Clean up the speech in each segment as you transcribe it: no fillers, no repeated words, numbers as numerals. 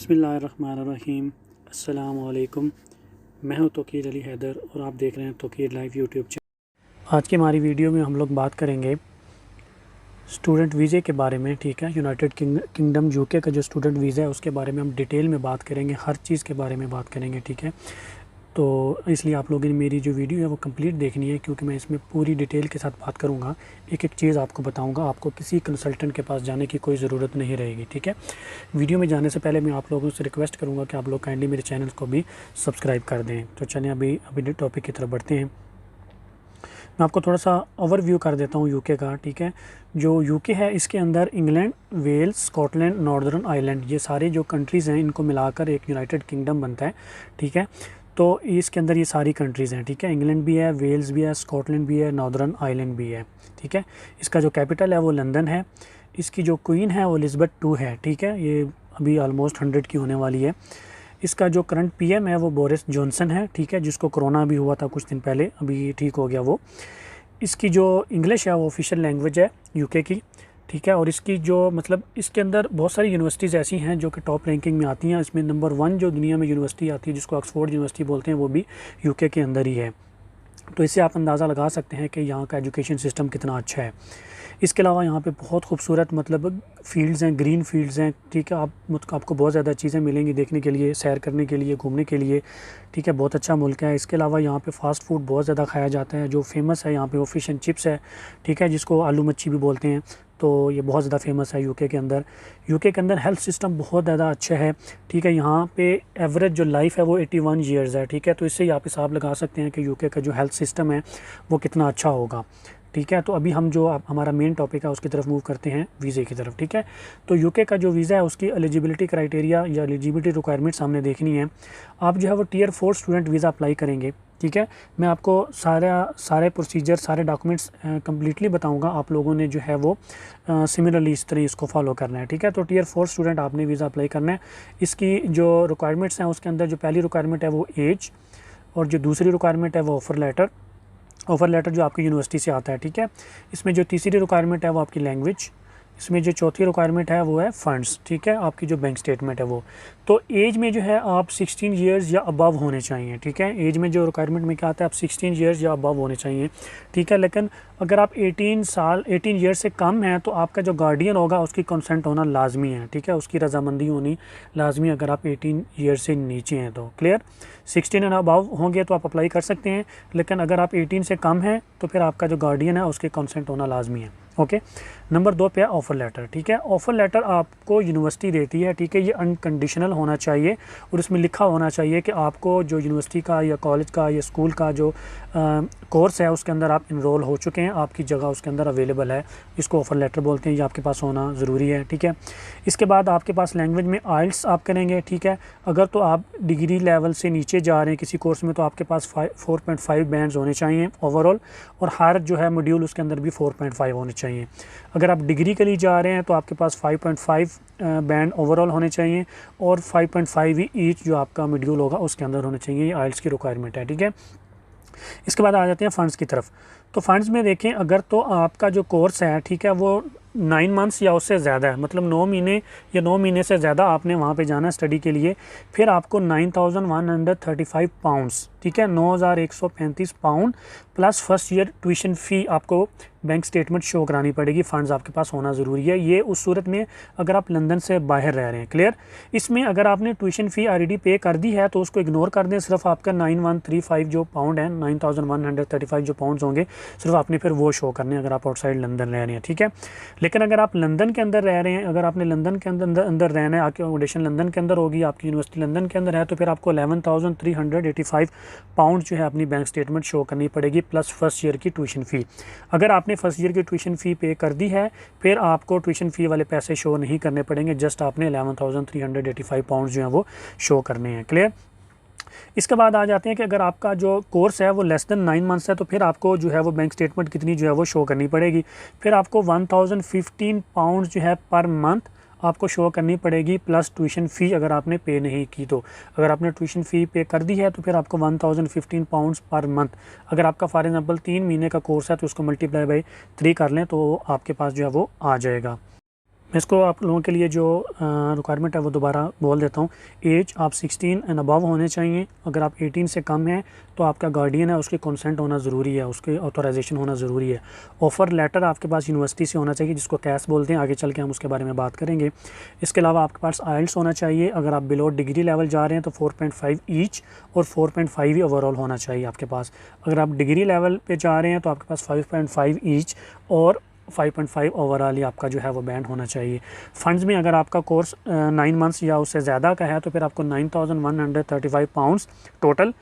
बिस्मिल्लाहिर्रहमानिर्रहीम। अस्सलामुअलैकुम। मैं हूं तौकीर अली हैदर और आप देख रहे हैं तौकीर लाइव यूट्यूब चैनल। आज की हमारी वीडियो में हम लोग बात करेंगे स्टूडेंट वीज़े के बारे में। ठीक है, यूनाइटेड किंगडम यूके का जो स्टूडेंट वीज़ा है उसके बारे में हम डिटेल में बात करेंगे, हर चीज़ के बारे में बात करेंगे। ठीक है, तो इसलिए आप लोगों ने मेरी जो वीडियो है वो कंप्लीट देखनी है, क्योंकि मैं इसमें पूरी डिटेल के साथ बात करूँगा, एक एक चीज़ आपको बताऊँगा। आपको किसी कंसल्टेंट के पास जाने की कोई ज़रूरत नहीं रहेगी। ठीक है, वीडियो में जाने से पहले मैं आप लोगों से रिक्वेस्ट करूँगा कि आप लोग काइंडली मेरे चैनल को भी सब्सक्राइब कर दें। तो चलिए अभी टॉपिक की तरफ बढ़ते हैं। मैं आपको थोड़ा सा ओवरव्यू कर देता हूँ यूके का। ठीक है, जो यूके है इसके अंदर England, Wales, Scotland, Northern Ireland, ये सारे जो कंट्रीज़ हैं इनको मिलाकर एक यूनाइटेड किंगडम बनता है। ठीक है, तो इसके अंदर ये सारी कंट्रीज़ हैं। ठीक है, इंग्लैंड भी है, वेल्स भी है, स्कॉटलैंड भी है, नॉर्दर्न आयरलैंड भी है। ठीक है, इसका जो कैपिटल है वो लंदन है। इसकी जो क्वीन है वो एलिज़ाबेथ II है। ठीक है, ये अभी ऑलमोस्ट 100 की होने वाली है। इसका जो करंट पीएम है वो बोरिस जॉनसन है। ठीक है, जिसको कोरोना भी हुआ था कुछ दिन पहले, अभी ठीक हो गया वो। इसकी जो इंग्लिश है वो ऑफिशियल लैंग्वेज है यूके की। ठीक है, और इसकी जो मतलब इसके अंदर बहुत सारी यूनिवर्सिटीज़ ऐसी हैं जो कि टॉप रैंकिंग में आती हैं। इसमें नंबर 1 जो दुनिया में यूनिवर्सिटी आती है, जिसको ऑक्सफोर्ड यूनिवर्सिटी बोलते हैं, वो भी यूके के अंदर ही है। तो इससे आप अंदाज़ा लगा सकते हैं कि यहाँ का एजुकेशन सिस्टम कितना अच्छा है। इसके अलावा यहाँ पे बहुत खूबसूरत मतलब फील्ड्स हैं, ग्रीन फील्ड्स हैं। ठीक है, आपको बहुत ज़्यादा चीज़ें मिलेंगी देखने के लिए, सैर करने के लिए, घूमने के लिए। ठीक है, बहुत अच्छा मुल्क है। इसके अलावा यहाँ पे फ़ास्ट फूड बहुत ज़्यादा खाया जाता है। जो फेमस है यहाँ पे वो फ़िश एंड चिप्स है। ठीक है, जिसको आलू मच्छी भी बोलते हैं। तो ये बहुत ज़्यादा फेमस है यूके के अंदर। यूके के अंदर हेल्थ सिस्टम बहुत ज़्यादा अच्छा है। ठीक है, यहाँ पे एवरेज जो लाइफ है वो 81 ईयर्स है। ठीक है, तो इससे ही आप हिसाब लगा सकते हैं कि यूके का जो हेल्थ सिस्टम है वो कितना अच्छा होगा। ठीक है, तो अभी हम जो हमारा मेन टॉपिक है उसकी तरफ मूव करते हैं, वीज़े की तरफ। ठीक है, तो यूके का जो वीज़ा है उसकी एलिजिबिलिटी क्राइटेरिया या एलिजिबिलिटी रिक्वायरमेंट्स हमने देखनी है। आप जो है वो Tier 4 स्टूडेंट वीज़ा अप्लाई करेंगे। ठीक है, मैं आपको सारे प्रोसीजर, सारे डॉक्यूमेंट्स कम्प्लीटली बताऊंगा। आप लोगों ने जो है वो सिमिलरली इस तरह इसको फॉलो करना है। ठीक है, तो Tier 4 स्टूडेंट आपने वीज़ा अप्लाई करना है। इसकी जो रिक्वायरमेंट्स हैं उसके अंदर जो पहली रिक्वायरमेंट है वो एज, और जो दूसरी रिक्वायरमेंट है वो ऑफ़र लेटर जो आपकी यूनिवर्सिटी से आता है। ठीक है, इसमें जो तीसरी रिक्वायरमेंट है वो आपकी लैंग्वेज, इसमें जो चौथी रिक्वायरमेंट है वो है फ़ंड्स। ठीक है, आपकी जो बैंक स्टेटमेंट है वो। तो एज में जो है आप 16 ईयर्स या अबव होने चाहिए। ठीक है, एज में जो रिक्वायरमेंट में क्या आता है, आप 16 ईयर्स या अबव होने चाहिए। ठीक है, लेकिन अगर आप 18 ईयर्स से कम हैं तो आपका जो गार्डियन होगा उसकी कंसेंट होना लाजमी है। ठीक है, उसकी रजामंदी होनी लाजमी अगर आप 18 ईयर्स से नीचे हैं तो। क्लियर, 16 एंड अबव होंगे तो आप अप्लाई कर सकते हैं, लेकिन अगर आप 18 से कम हैं तो फिर आपका जो गार्डियन है उसके कंसेंट होना लाजमी है। ओके, नंबर 2 पे है ऑफ़र लेटर। ठीक है, ऑफ़र लेटर आपको यूनिवर्सिटी देती है। ठीक है, ये अनकंडीशनल होना चाहिए और इसमें लिखा होना चाहिए कि आपको जो यूनिवर्सिटी का या कॉलेज का या स्कूल का जो कोर्स है उसके अंदर आप इनरोल हो चुके हैं, आपकी जगह उसके अंदर अवेलेबल है। इसको ऑफ़र लेटर बोलते हैं, ये आपके पास होना ज़रूरी है। ठीक है, इसके बाद आपके पास लैंग्वेज में आइल्स आप करेंगे। ठीक है, अगर तो आप डिग्री लेवल से नीचे जा रहे हैं किसी कोर्स में तो आपके पास 4.5 बैंड्स होने चाहिए ओवरऑल, और हर जो है मॉड्यूल उसके अंदर भी 4.5 होने चाहिए। अगर आप डिग्री के लिए जा रहे हैं तो आपके पास 5.5 बैंड ओवरऑल होने चाहिए, और 5.5 ही ईच जो आपका मॉड्यूल होगा उसके अंदर होने चाहिए। ये आइल्स की रिक्वायरमेंट है। ठीक है, इसके बाद आ जाते हैं फ़ंड्स की तरफ। तो फ़ंड्स में देखें, अगर तो आपका जो कोर्स है, ठीक है, वो 9 मंथ्स या उससे ज़्यादा है, मतलब 9 महीने या 9 महीने से ज़्यादा आपने वहाँ पे जाना है स्टडी के लिए, फिर आपको 9135 पाउंड्स, ठीक है, 9135 pound plus first year tuition फ़ी आपको बैंक स्टेटमेंट शो करानी पड़ेगी। फ़ंड्स आपके पास होना ज़रूरी है। ये उस सूरत में अगर आप लंदन से बाहर रह रहे हैं। क्लियर, इसमें अगर आपने ट्यूशन फ़ी ऑलरेडी पे कर दी है तो उसको इग्नोर कर दें। सिर्फ आपका 9135 जो पाउंड है, 9135 जो पाउंड्स होंगे, सिर्फ आपने फिर वो शो करने अगर आप आउटसाइड लंदन रह रहे हैं। ठीक है, लेकिन अगर आप लंदन के अंदर रह रहे हैं, अगर आपने लंदन के अंदर रहना है, आपकी अकोमोडेशन लंदन के अंदर होगी, आपकी यूनिवर्सिटी लंदन के अंदर है, तो फिर आपको 11,385 पाउंड जो है अपनी बैंक स्टेटमेंट शो करनी पड़ेगी प्लस फर्स्ट ईयर की ट्यूशन फ़ी। अगर आपने फर्स्ट ईयर की ट्यूशन फ़ी पे कर दी है फिर आपको ट्यूशन फ़ी वाले पैसे शो नहीं करने पड़ेंगे, जस्ट आपने 11,385 पाउंड जो है वो शो करने हैं। क्लियर, इसके बाद आ जाते हैं कि अगर आपका जो कोर्स है वो लेस देन 9 मंथ्स है तो फिर आपको जो है वो बैंक स्टेटमेंट कितनी जो है वो शो करनी पड़ेगी। फिर आपको 1015 पाउंड जो है पर मंथ आपको शो करनी पड़ेगी प्लस ट्यूशन फ़ी अगर आपने पे नहीं की तो। अगर आपने ट्यूशन फ़ी पे कर दी है तो फिर आपको 1015 पाउंड्स पर मंथ। अगर आपका फॉर एग्जांपल 3 महीने का कोर्स है तो उसको मल्टीप्लाई बाई 3 कर लें तो आपके पास जो है वो आ जाएगा। मैं इसको आप लोगों के लिए जो रिक्वायरमेंट है वो दोबारा बोल देता हूँ। एज आप 16 एंड अबव होने चाहिए। अगर आप 18 से कम हैं तो आपका गार्डियन है उसकी कंसेंट होना ज़रूरी है, उसकी ऑथराइजेशन होना ज़रूरी है। ऑफ़र लेटर आपके पास यूनिवर्सिटी से होना चाहिए, जिसको कैश बोलते हैं, आगे चल के हम उसके बारे में बात करेंगे। इसके अलावा आपके पास आइल्स होना चाहिए। अगर आप बिलो डिग्री लेवल जा रहे हैं तो 4.5 ईच और 4.5 ही ओवरऑल होना चाहिए आपके पास। अगर आप डिग्री लेवल पे जा रहे हैं तो आपके पास 5.5 ईच और 5.5 ओवरऑल ही आपका जो है वो बैंड होना चाहिए। फंड्स में अगर आपका कोर्स 9 मंथ्स या उससे ज़्यादा का है तो फिर आपको 9,135 pounds total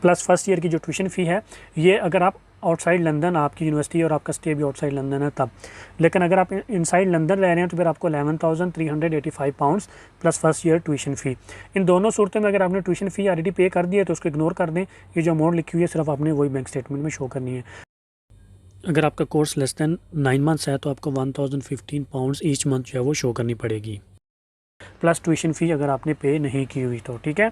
plus first year की जो ट्यूशन फ़ी है, ये अगर आप आउटसाइड लंदन, आपकी यूनिवर्सिटी और आपका स्टे भी आउटसाइड लंदन है तब। लेकिन अगर आप इनसाइड लंदन रह रहे हैं तो फिर आपको 11,385 pounds plus first year tuition fee. इन दोनों सूरतों में अगर आपने ट्यूशन फ़ी ऑलरेडी पे कर दी है तो उसको इग्नोर कर दें। ये जो अमाउंट लिखी हुई है सिर्फ आपने वही बैंक स्टेटमेंट में शो करनी है। अगर आपका कोर्स लेस दैन 9 मंथ्स है तो आपको 1015 पाउंड्स ईच मंथ जो है वो शो करनी पड़ेगी, प्लस ट्यूशन फ़ी अगर आपने पे नहीं की हुई तो। ठीक है,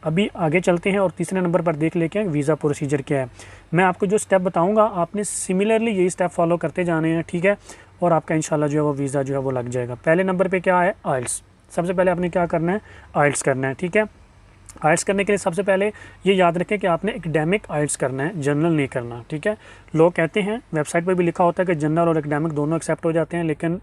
अभी आगे चलते हैं और तीसरे नंबर पर देख लेके वीज़ा प्रोसीजर क्या है। मैं आपको जो स्टेप बताऊंगा आपने सिमिलरली यही स्टेप फॉलो करते जाने हैं। ठीक है, और आपका इंशाल्लाह जो है वो वीज़ा जो है वो लग जाएगा। पहले नंबर पे क्या है, आइल्स। सबसे पहले आपने क्या करना है, आइल्स करना है। ठीक है, आइल्स करने के लिए सबसे पहले ये याद रखें कि आपने एकेडमिक आइल्स करना है, जनरल नहीं करना। ठीक है, लोग कहते हैं, वेबसाइट पर भी लिखा होता है कि जनरल और एकेडमिक दोनों एक्सेप्ट हो जाते हैं, लेकिन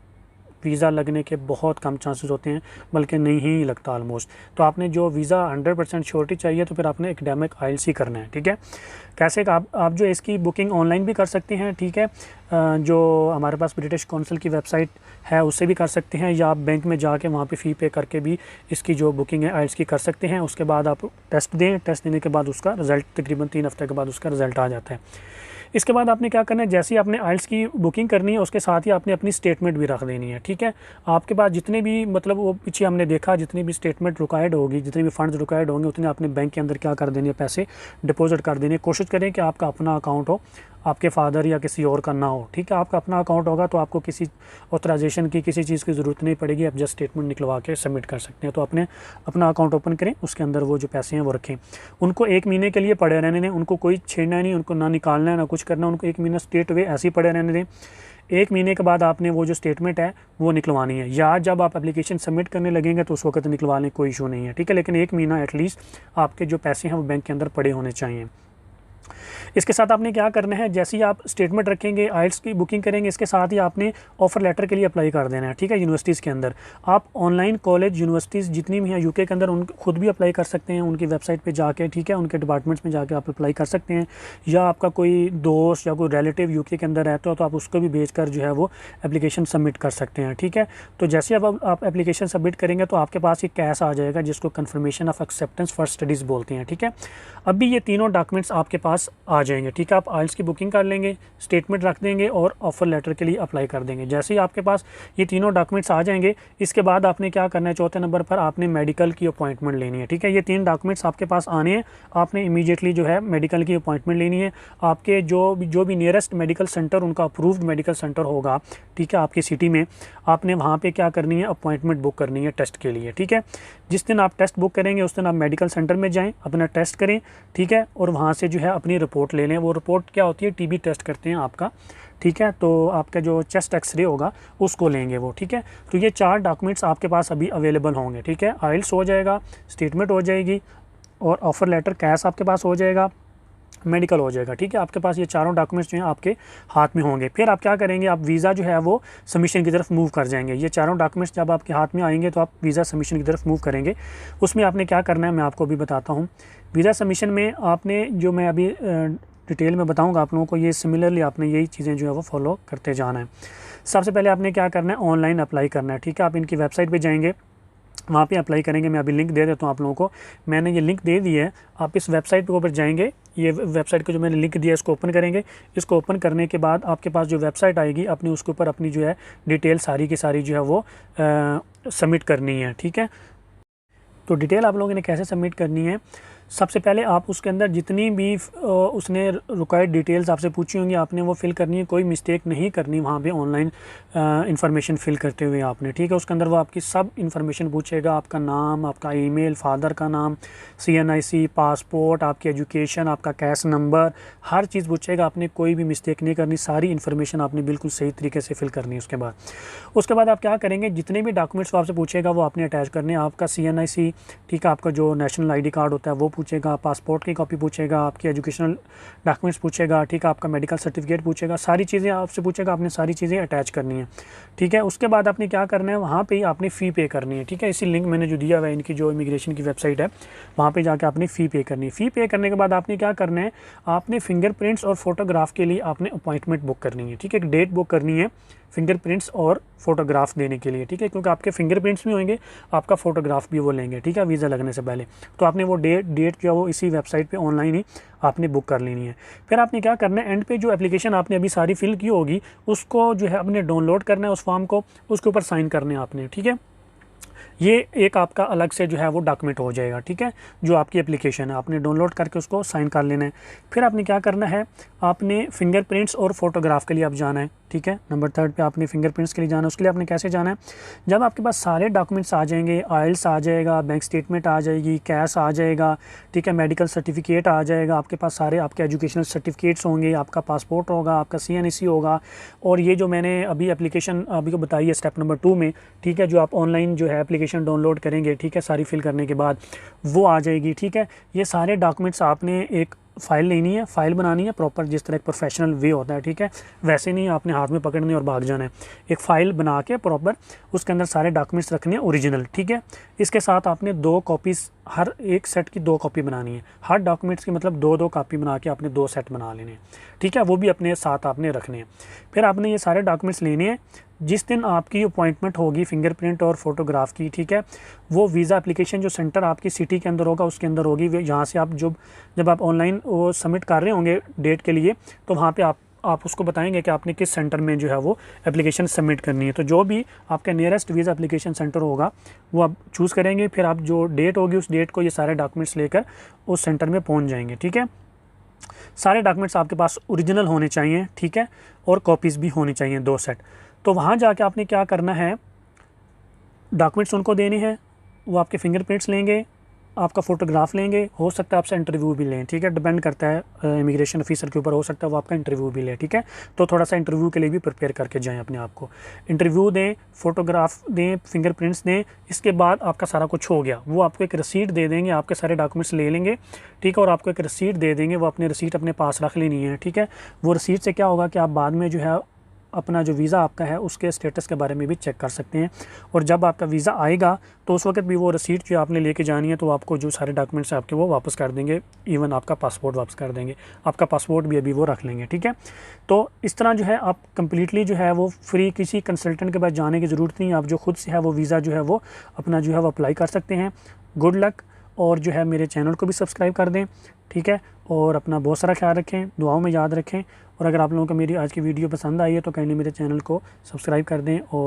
वीज़ा लगने के बहुत कम चांसेस होते हैं, बल्कि नहीं ही लगता ऑलमोस्ट। तो आपने जो वीज़ा 100% श्योरिटी चाहिए तो फिर आपने एकेडमिक आइल्स ही करना है। ठीक है, कैसे आप जो इसकी बुकिंग ऑनलाइन भी कर सकते हैं। ठीक है, जो हमारे पास ब्रिटिश काउंसिल की वेबसाइट है उससे भी कर सकते हैं, या आप बैंक में जाके वहाँ पे फ़ी पे करके भी इसकी जो बुकिंग है आइल्स की कर सकते हैं। उसके बाद आप टेस्ट दें, टेस्ट देने के बाद उसका रिज़ल्ट तकरीबन 3 हफ्ते के बाद उसका रिज़ल्ट आ जाता है। इसके बाद आपने क्या करना है, जैसे ही आपने आइल्स की बुकिंग करनी है उसके साथ ही आपने अपनी स्टेटमेंट भी रख देनी है। ठीक है, आपके पास जितने भी मतलब वो पीछे हमने देखा जितनी भी स्टेटमेंट रिक्वायर्ड होगी, जितने भी फंड्स रिक्वायर्ड होंगे उतने आपने बैंक के अंदर क्या कर देने, पैसे डिपॉजिट कर देने। कोशिश करें कि आपका अपना अकाउंट हो, आपके फादर या किसी और का ना हो। ठीक है, आपका अपना अकाउंट होगा तो आपको किसी ऑथराइजेशन की किसी चीज़ की ज़रूरत नहीं पड़ेगी, आप जस्ट स्टेटमेंट निकलवा के सबमिट कर सकते हैं। तो अपने अपना अकाउंट ओपन करें, उसके अंदर वो जो पैसे हैं वो रखें। उनको 1 महीने के लिए पड़े रहने दें, उनको कोई छेड़ना नहीं, उनको ना निकालना है ना कुछ करना, उनको 1 महीना स्ट्रेट वे ऐसे ही पड़े रहने दें। 1 महीने के बाद आपने वो जो स्टेटमेंट है वो निकलवानी है, या जब आप एप्लीकेशन सबमिट करने लगेंगे तो उस वक्त निकलवा लें, कोई इशू नहीं है। ठीक है, लेकिन 1 महीना एटलीस्ट आपके जो पैसे हैं वो बैंक के अंदर पड़े होने चाहिए। इसके साथ आपने क्या करना है, जैसे ही आप स्टेटमेंट रखेंगे, आइल्स की बुकिंग करेंगे, इसके साथ ही आपने ऑफ़र लेटर के लिए अप्लाई कर देना है। ठीक है, यूनिवर्सिटीज़ के अंदर आप ऑनलाइन कॉलेज यूनिवर्सिटीज़ जितनी भी हैं यूके के अंदर उन खुद भी अप्लाई कर सकते हैं, उनकी वेबसाइट पे जाके। ठीक है, उनके डिपार्टमेंट्स में जाके आप अप्लाई कर सकते हैं, या आपका कोई दोस्त या कोई रिलेटिव यूके के अंदर रहता हो तो आप उसको भी भेज कर जो है वो एप्लीकेशन सबमिट कर सकते हैं। ठीक है, तो जैसे अब आप एप्लीकेशन सबमिट करेंगे तो आपके पास एक कैश आ जाएगा जिसको confirmation of acceptance for studies बोलते हैं। ठीक है, अभी ये तीनों डॉक्यूमेंट्स आपके पास आ जाएंगे। ठीक है, आप आइल्स की बुकिंग कर लेंगे, स्टेटमेंट रख देंगे और ऑफ़र लेटर के लिए अप्लाई कर देंगे। जैसे ही आपके पास ये तीनों डॉक्यूमेंट्स आ जाएंगे, इसके बाद आपने क्या करना है, चौथे नंबर पर आपने मेडिकल की अपॉइंटमेंट लेनी है। ठीक है, ये 3 डॉक्यूमेंट्स आपके पास आने हैं, आपने इमीडिएटली जो है मेडिकल की अपॉइंटमेंट लेनी है। आपके जो भी नियरेस्ट मेडिकल सेंटर, उनका अप्रूव्ड मेडिकल सेंटर होगा, ठीक है, आपकी सिटी में, आपने वहाँ पर क्या करनी है, अपॉइंटमेंट बुक करनी है टेस्ट के लिए। ठीक है, जिस दिन आप टेस्ट बुक करेंगे उस दिन आप मेडिकल सेंटर में जाएँ, अपना टेस्ट करें। ठीक है, और वहाँ से जो है अपनी रिपोर्ट ले लें। वो रिपोर्ट क्या होती है, टीबी टेस्ट करते हैं आपका। ठीक है, तो आपका जो चेस्ट एक्सरे होगा उसको लेंगे वो। ठीक है, तो ये 4 डॉक्यूमेंट्स आपके पास अभी अवेलेबल होंगे। ठीक है, आइल्स हो जाएगा, स्टेटमेंट हो जाएगी और ऑफ़र लेटर कैश आपके पास हो जाएगा, मेडिकल हो जाएगा। ठीक है, आपके पास ये चारों डॉक्यूमेंट्स जो हैं आपके हाथ में होंगे। फिर आप क्या करेंगे, आप वीज़ा जो है वो सबमिशन की तरफ मूव कर जाएंगे। ये चारों डॉक्यूमेंट्स जब आपके हाथ में आएंगे तो आप वीज़ा सबमिशन की तरफ मूव करेंगे। उसमें आपने क्या करना है मैं आपको अभी बताता हूँ। वीज़ा सबमिशन में आपने जो मैं अभी डिटेल में बताऊंगा आप लोगों को, ये सिमिलरली आपने यही चीज़ें जो है वो फॉलो करते जाना है। सबसे पहले आपने क्या करना है, ऑनलाइन अप्लाई करना है। ठीक है, आप इनकी वेबसाइट पे जाएंगे, वहाँ पे अप्लाई करेंगे। मैं अभी लिंक दे देता हूँ आप लोगों को, मैंने ये लिंक दे दी है। आप इस वेबसाइट के ऊपर जाएंगे, ये वेबसाइट को जो मैंने लिंक दिया है इसको ओपन करेंगे। इसको ओपन करने के बाद आपके पास जो वेबसाइट आएगी, अपनी उसके ऊपर अपनी जो है डिटेल सारी की सारी जो है वो सबमिट करनी है। ठीक है, तो डिटेल आप लोगों ने कैसे सबमिट करनी है, सबसे पहले आप उसके अंदर जितनी भी उसने रिक्वायर्ड डिटेल्स आपसे पूछी होंगी आपने वो फिल करनी है, कोई मिस्टेक नहीं करनी वहाँ पे ऑनलाइन इन्फॉर्मेशन फिल करते हुए आपने, ठीक है। उसके अंदर वो आपकी सब इन्फॉर्मेशन पूछेगा, आपका नाम, आपका ईमेल, फादर का नाम, CNIC, पासपोर्ट, आपकी एजुकेशन, आपका कैश नंबर, हर चीज़ पूछेगा। आपने कोई भी मिस्टेक नहीं करनी, सारी इन्फॉर्मेशन आपने बिल्कुल सही तरीके से फिल करनी है। उसके बाद आप क्या करेंगे, जितने भी डॉक्यूमेंट्स आपसे पूछेगा वो आपने अटैच करने हैं। आपका CNIC, ठीक है, आपका जो नेशनल ID कार्ड होता है वो पूछेगा, पासपोर्ट की कॉपी पूछेगा, आपकी एजुकेशनल डॉक्यूमेंट्स पूछेगा, ठीक है, आपका मेडिकल सर्टिफिकेट पूछेगा, सारी चीज़ें आपसे पूछेगा, आपने सारी चीज़ें अटैच करनी है, ठीक है। उसके बाद आपने क्या करना है, वहाँ पे ही आपने फ़ी पे करनी है, ठीक है। इसी लिंक मैंने जो दिया हुआ है इनकी जो इमिग्रेशन की वेबसाइट है, वहाँ पे जाके आपने फ़ी पे करनी है। फ़ी पे करने के बाद आपने क्या करना है, आपने फिंगरप्रिंट्स और फोटोग्राफ के लिए आपने अपॉइंटमेंट बुक करनी है, ठीक है। एक डेट बुक करनी है फिंगरप्रिंट्स और फोटोग्राफ देने के लिए, ठीक है, क्योंकि आपके फिंगरप्रिंट्स भी होंगे, आपका फोटोग्राफ भी वो लेंगे, ठीक है, वीज़ा लगने से पहले। तो आपने वो डेट जो है वो इसी वेबसाइट पे ऑनलाइन ही आपने बुक कर लेनी है। फिर आपने क्या करना है, एंड पे जो एप्लीकेशन आपने अभी सारी फिल की होगी उसको जो है आपने डाउनलोड करना है, उस फॉर्म को, उसके ऊपर साइन करने हैं आपने, ठीक है। ये एक आपका अलग से जो है वो डॉक्यूमेंट हो जाएगा, ठीक है। जो आपकी एप्लीकेशन है आपने डाउनलोड करके उसको साइन कर लेना है। फिर आपने क्या करना है, आपने फिंगरप्रिंट्स और फोटोग्राफ के लिए आप जाना है, ठीक है। नंबर 3 पे आपने फिंगरप्रिंट्स के लिए जाना है। उसके लिए आपने कैसे जाना है, जब आपके पास सारे डॉक्यूमेंट्स आ जाएंगे, आइल्स आ जाएगा, बैंक स्टेटमेंट आ जाएगी, कैश आ जाएगा, ठीक है, मेडिकल सर्टिफिकेट आ जाएगा, आपके पास सारे आपके एजुकेशनल सर्टिफिकेट्स होंगे, आपका पासपोर्ट होगा, आपका CNIC होगा, और ये जो मैंने अभी एप्लीकेशन अभी को बताई है स्टेप नंबर 2 में, ठीक है, जो आप ऑनलाइन जो है एप्लीकेशन डाउनलोड करेंगे, ठीक है, सारी फिल करने के बाद वो आ जाएगी, ठीक है। ये सारे डॉक्यूमेंट्स आपने एक फ़ाइल लेनी है, फ़ाइल बनानी है प्रॉपर, जिस तरह एक प्रोफेशनल वे होता है, ठीक है, वैसे नहीं आपने हाथ में पकड़नी और भाग जाना है। एक फ़ाइल बना के प्रॉपर उसके अंदर सारे डॉक्यूमेंट्स रखने हैं ओरिजिनल, ठीक है। इसके साथ आपने 2 कॉपीज़, हर एक सेट की 2 कॉपी बनानी है, हर डॉक्यूमेंट्स की मतलब 2-2 कॉपी बना के आपने 2 सेट बना लेने हैं, ठीक है, वो भी अपने साथ आपने रखने हैं। फिर आपने ये सारे डॉक्यूमेंट्स लेने हैं। जिस दिन आपकी अपॉइंटमेंट होगी फिंगरप्रिंट और फोटोग्राफ की, ठीक है, वो वीज़ा एप्लीकेशन जो सेंटर आपकी सिटी के अंदर होगा उसके अंदर होगी। यहाँ से आप जब आप ऑनलाइन वो सबमिट कर रहे होंगे डेट के लिए, तो वहाँ पे आप उसको बताएंगे कि आपने किस सेंटर में जो है वो एप्लीकेशन सबमिट करनी है। तो जो भी आपका नियरेस्ट वीज़ा एप्लीकेशन सेंटर होगा वो आप चूज़ करेंगे। फिर आप जो डेट होगी उस डेट को ये सारे डॉक्यूमेंट्स लेकर उस सेंटर में पहुँच जाएंगे, ठीक है। सारे डॉक्यूमेंट्स आपके पास ओरिजिनल होने चाहिए, ठीक है, और कॉपीज़ भी होनी चाहिए 2 सेट। तो वहाँ जाके आपने क्या करना है, डॉक्यूमेंट्स उनको देने हैं, वो आपके फिंगरप्रिंट्स लेंगे, आपका फ़ोटोग्राफ लेंगे, हो सकता है आपसे इंटरव्यू भी लें, ठीक है, डिपेंड करता है इमिग्रेशन ऑफिसर के ऊपर, हो सकता है वो आपका इंटरव्यू भी लें, ठीक है। तो थोड़ा सा इंटरव्यू के लिए भी प्रिपेयर करके जाएं अपने आप को, इंटरव्यू दें, फ़ोटोग्राफ दें, फिंगरप्रिंट्स दें। इसके बाद आपका सारा कुछ हो गया, वो आपको एक रसीद दे देंगे, आपके सारे डॉक्यूमेंट्स ले लेंगे, ठीक है, और आपको एक रसीद दे देंगे। वो अपनी रसीद अपने पास रख लेनी है, ठीक है। वो रसीद से क्या होगा कि आप बाद में जो है अपना जो वीज़ा आपका है उसके स्टेटस के बारे में भी चेक कर सकते हैं। और जब आपका वीज़ा आएगा तो उस वक्त भी वो रसीद जो आपने लेके जानी है, तो आपको जो सारे डॉक्यूमेंट्स आपके वो वापस कर देंगे, इवन आपका पासपोर्ट वापस कर देंगे, आपका पासपोर्ट भी अभी वो रख लेंगे, ठीक है। तो इस तरह जो है आप कम्प्लीटली जो है वो फ्री, किसी कंसल्टेंट के पास जाने की ज़रूरत नहीं, आप जो खुद से है वो वीज़ा जो है वो अपना जो है वो अप्लाई कर सकते हैं। गुड लक, और जो है मेरे चैनल को भी सब्सक्राइब कर दें, ठीक है, और अपना बहुत सारा ख्याल रखें, दुआओं में याद रखें। और अगर आप लोगों को मेरी आज की वीडियो पसंद आई है तो काइंडली मेरे चैनल को सब्सक्राइब कर दें और